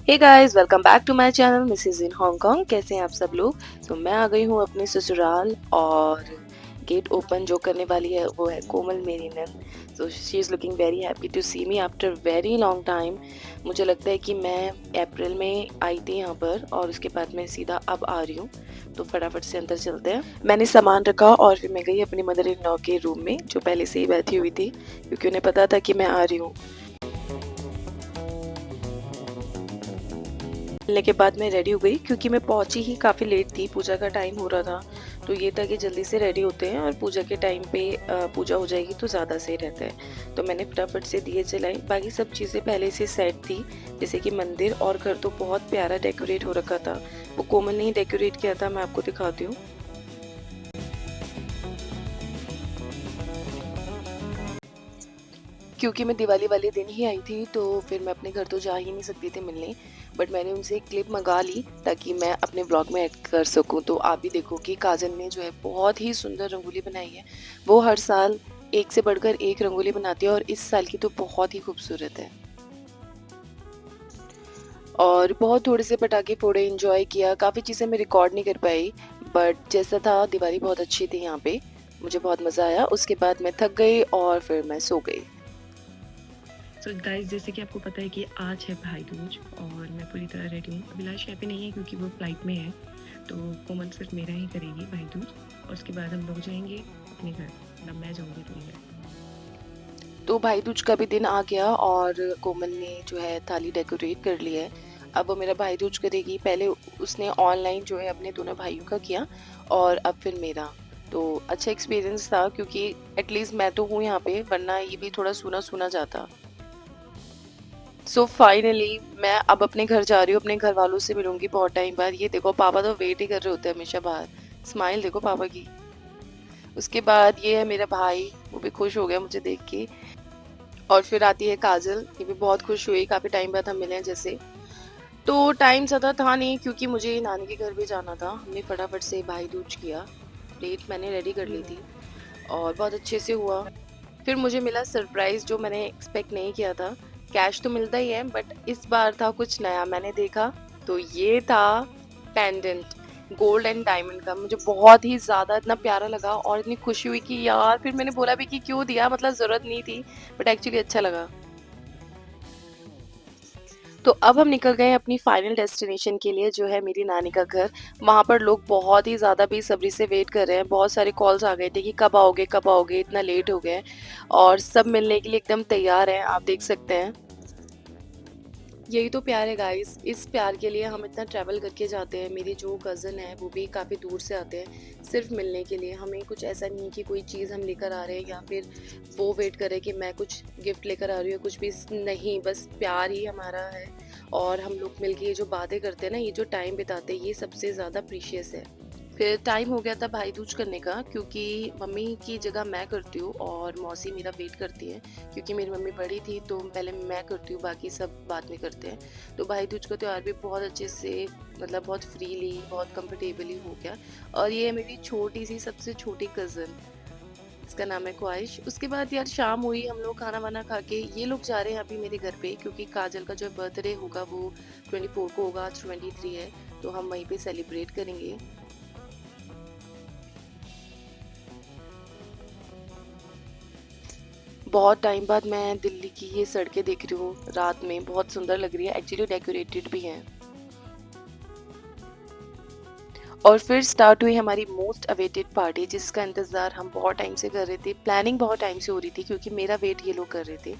Hey guys, welcome back to my channel Mrs in Hong Kong. कैसे हैं आप सब लोग। तो मैं आ गई हूँ अपने ससुराल और गेट ओपन जो करने वाली है वो है कोमल, मेरी नंद। So she is looking very happy to see me after very long time. मुझे लगता है कि मैं अप्रैल में आई थी यहाँ पर और उसके बाद मैं सीधा अब आ रही हूँ। तो फटाफट से अंदर चलते हैं। मैंने सामान रखा और फिर मैं गई अपनी मदर इन लॉ के रूम में जो पहले से ही बैठी हुई थी, क्योंकि उन्हें पता था कि मैं आ रही हूँ। मिलने के बाद मैं रेडी हो गई क्योंकि मैं पहुंची ही काफ़ी लेट थी, पूजा का टाइम हो रहा था। तो ये था कि जल्दी से रेडी होते हैं और पूजा के टाइम पे पूजा हो जाएगी तो ज़्यादा सही रहता है। तो मैंने फटाफट से दिए जलाई, बाकी सब चीज़ें पहले से सेट थी। जैसे कि मंदिर और घर तो बहुत प्यारा डेकोरेट हो रखा था। वो कोमल ने ही डेकोरेट किया था, मैं आपको दिखाती हूँ। क्योंकि मैं दिवाली वाले दिन ही आई थी तो फिर मैं अपने घर तो जा ही नहीं सकती थी मिलने, बट मैंने उनसे एक क्लिप मंगा ली ताकि मैं अपने ब्लॉग में ऐड कर सकूं। तो आप भी देखो कि काजल ने जो है बहुत ही सुंदर रंगोली बनाई है। वो हर साल एक से बढ़कर एक रंगोली बनाती है और इस साल की तो बहुत ही खूबसूरत है। और बहुत थोड़े से पटाखे फोड़े, इंजॉय किया। काफ़ी चीज़ें मैं रिकॉर्ड नहीं कर पाई, बट जैसा था दिवाली बहुत अच्छी थी यहाँ पे। मुझे बहुत मज़ा आया। उसके बाद मैं थक गई और फिर मैं सो गई। सो गाइस, जैसे कि आपको पता है कि आज है भाई दूज और मैं पूरी तरह रेडी हूँ। अभिलाष यहाँ पे नहीं है क्योंकि वो फ्लाइट में है, तो कोमल सिर्फ मेरा ही करेगी भाई दूज और उसके बाद हम लोग जाएंगे अपने घर, मतलब मैं जाऊँगी अपने घर। तो भाई दूज का भी दिन आ गया और कोमल ने जो है थाली डेकोरेट कर ली है। अब वो मेरा भाई दूज करेगी। पहले उसने ऑनलाइन जो है अपने दोनों भाइयों का किया और अब फिर मेरा। तो अच्छा एक्सपीरियंस था क्योंकि एटलीस्ट मैं तो हूँ यहाँ पे, वरना ये भी थोड़ा सुना सुना जाता। सो फाइनली मैं अब अपने घर जा रही हूँ, अपने घर वालों से मिलूंगी बहुत टाइम बाद। ये देखो पापा तो वेट ही कर रहे होते हैं हमेशा बाहर। स्माइल देखो पापा की। उसके बाद ये है मेरा भाई, वो भी खुश हो गया मुझे देख के। और फिर आती है काजल, ये भी बहुत खुश हुई, काफ़ी टाइम बाद हम मिले हैं जैसे। तो टाइम ज़्यादा था नहीं क्योंकि मुझे नानी के घर भी जाना था। हमने फटाफट से भाई दूज किया। प्लेट मैंने रेडी कर ली थी और बहुत अच्छे से हुआ। फिर मुझे मिला सरप्राइज़ जो मैंने एक्सपेक्ट नहीं किया था। कैश तो मिलता ही है, बट इस बार था कुछ नया मैंने देखा। तो ये था पेंडेंट, गोल्ड एंड डायमंड का। मुझे बहुत ही ज़्यादा इतना प्यारा लगा और इतनी खुशी हुई कि यार, फिर मैंने बोला भी कि क्यों दिया, मतलब ज़रूरत नहीं थी, बट एक्चुअली अच्छा लगा। तो अब हम निकल गए हैं अपनी फाइनल डेस्टिनेशन के लिए जो है मेरी नानी का घर। वहाँ पर लोग बहुत ही ज़्यादा बेसब्री से वेट कर रहे हैं। बहुत सारे कॉल्स आ गए थे कि कब आओगे, इतना लेट हो गए। और सब मिलने के लिए एकदम तैयार हैं, आप देख सकते हैं। यही तो प्यार है गाइस। इस प्यार के लिए हम इतना ट्रैवल करके जाते हैं। मेरी जो कज़न है वो भी काफ़ी दूर से आते हैं सिर्फ मिलने के लिए। हमें कुछ ऐसा नहीं है कि कोई चीज़ हम लेकर आ रहे हैं या फिर वो वेट करे कि मैं कुछ गिफ्ट लेकर आ रही हूँ, कुछ भी नहीं, बस प्यार ही हमारा है। और हम लोग मिलके ये जो बातें करते हैं ना, ये जो टाइम बिताते हैं, ये सबसे ज़्यादा प्रीशियस है। फिर टाइम हो गया था भाई दूज करने का, क्योंकि मम्मी की जगह मैं करती हूँ और मौसी मेरा वेट करती है। क्योंकि मेरी मम्मी बड़ी थी तो पहले मैं करती हूँ, बाकी सब बाद में करते हैं। तो भाई दूज का त्यौहार भी बहुत अच्छे से, मतलब बहुत फ्रीली, बहुत कंफर्टेबली हो गया। और ये है मेरी छोटी सी, सबसे छोटी कज़न, इसका नाम है ख्वाहिश। उसके बाद यार शाम हुई, हम लोग खाना वाना खा के ये लोग जा रहे हैं अभी मेरे घर पे, क्योंकि काजल का जो बर्थडे होगा वो 24 को होगा, आज 23 है। तो हम वहीं पे सेलिब्रेट करेंगे। बहुत टाइम बाद मैं दिल्ली की ये सड़कें देख रही हूँ रात में, बहुत सुंदर लग रही है, एक्चुअली डेकोरेटेड भी हैं। और फिर स्टार्ट हुई हमारी मोस्ट अवेटेड पार्टी, जिसका इंतज़ार हम बहुत टाइम से कर रहे थे। प्लानिंग बहुत टाइम से हो रही थी क्योंकि मेरा वेट ये लोग कर रहे थे।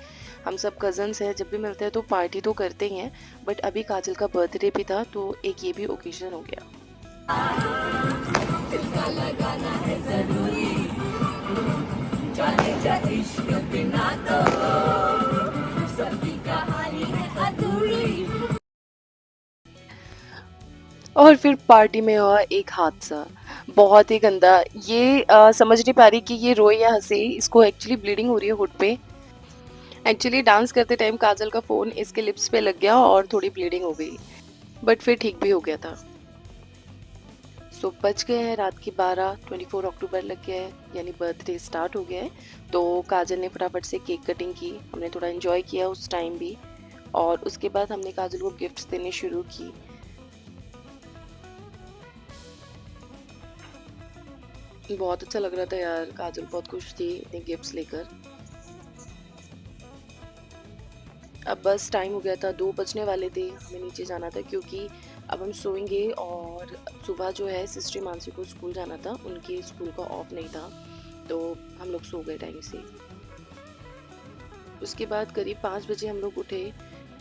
हम सब कज़न्स हैं, जब भी मिलते हैं तो पार्टी तो करते ही हैं, बट अभी काजल का बर्थडे भी था तो एक ये भी ओकेजन हो गया। और फिर पार्टी में हुआ एक हादसा, बहुत ही गंदा। ये समझ नहीं पा रही कि ये रोए या हंसे। इसको एक्चुअली ब्लीडिंग हो रही है होठ पे। एक्चुअली डांस करते टाइम काजल का फ़ोन इसके लिप्स पे लग गया और थोड़ी ब्लीडिंग हो गई, बट फिर ठीक भी हो गया था। सो बज गए हैं रात के 12, 24 अक्टूबर लग गया है, यानी बर्थडे स्टार्ट हो गया है। तो काजल ने फटाफट से केक कटिंग की, हमने थोड़ा इन्जॉय किया उस टाइम भी। और उसके बाद हमने काजल को गिफ्ट्स देने शुरू की। बहुत अच्छा लग रहा था यार, काजल बहुत खुश थी इतने गिफ्ट्स लेकर। अब बस टाइम हो गया था, 2 बजने वाले थे, हमें नीचे जाना था क्योंकि अब हम सोएंगे और सुबह जो है सिस्टर मानसी को स्कूल जाना था, उनके स्कूल का ऑफ नहीं था, तो हम लोग सो गए टाइम से। उसके बाद करीब 5 बजे हम लोग उठे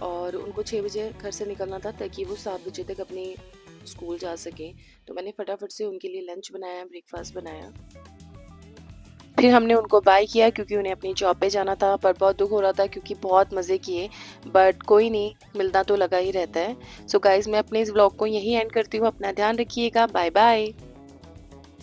और उनको 6 बजे घर से निकलना था ताकि वो 7 बजे तक अपनी स्कूल जा सकें। तो मैंने फटाफट से उनके लिए लंच बनाया, ब्रेकफास्ट बनाया। फिर हमने उनको बाय किया क्योंकि उन्हें अपनी जॉब पे जाना था, पर बहुत दुख हो रहा था क्योंकि बहुत मज़े किए, बट कोई नहीं, मिलना तो लगा ही रहता है। सो गाइज़, मैं अपने इस व्लॉग को यहीं एंड करती हूँ। अपना ध्यान रखिएगा। Bye bye.